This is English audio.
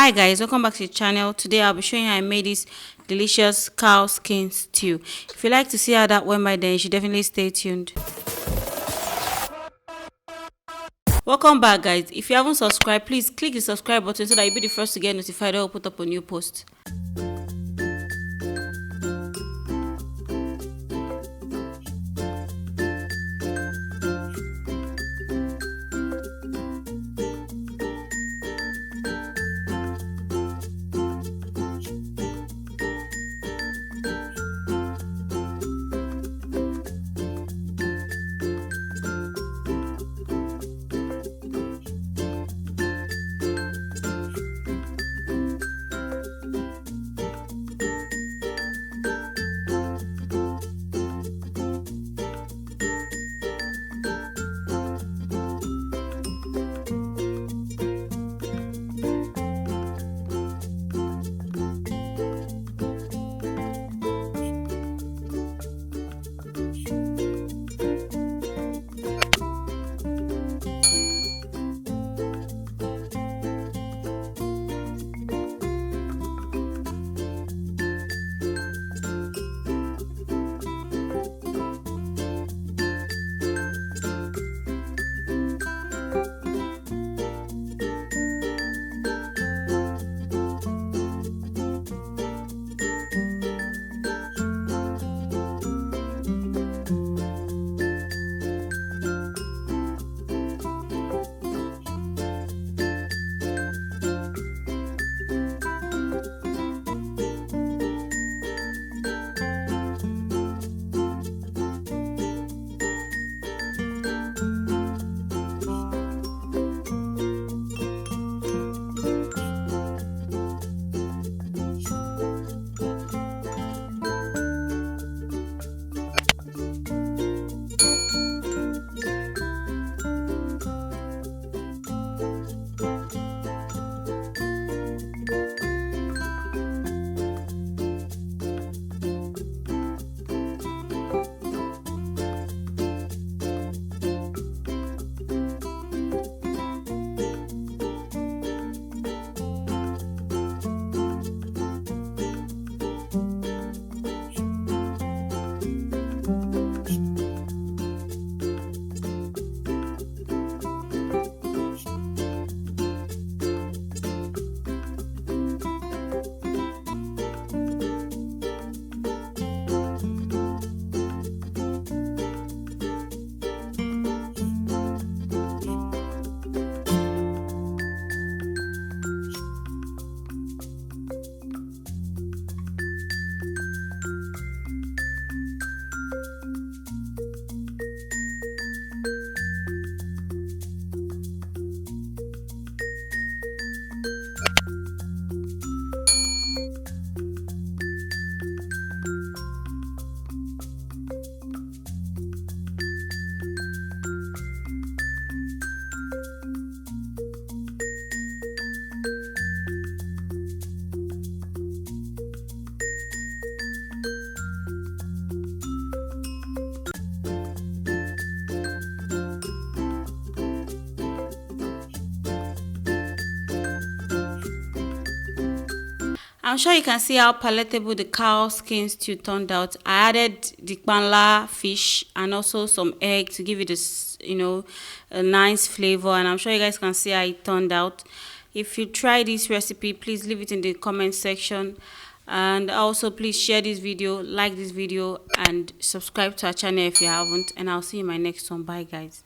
Hi guys, welcome back to the channel. Today I'll be showing you how I made this delicious cow skin stew. If you like to see how that went by, then you should definitely stay tuned. Welcome back guys. If you haven't subscribed, please click the subscribe button so that you'll be the first to get notified when I put up a new post. I'm sure you can see how palatable the cow skin stew turned out. I added the Kpanla fish and also some egg to give it this, a nice flavor. And I'm sure you guys can see how it turned out. If you try this recipe, please leave it in the comment section. And also please share this video, like this video, and subscribe to our channel if you haven't. And I'll see you in my next one. Bye guys.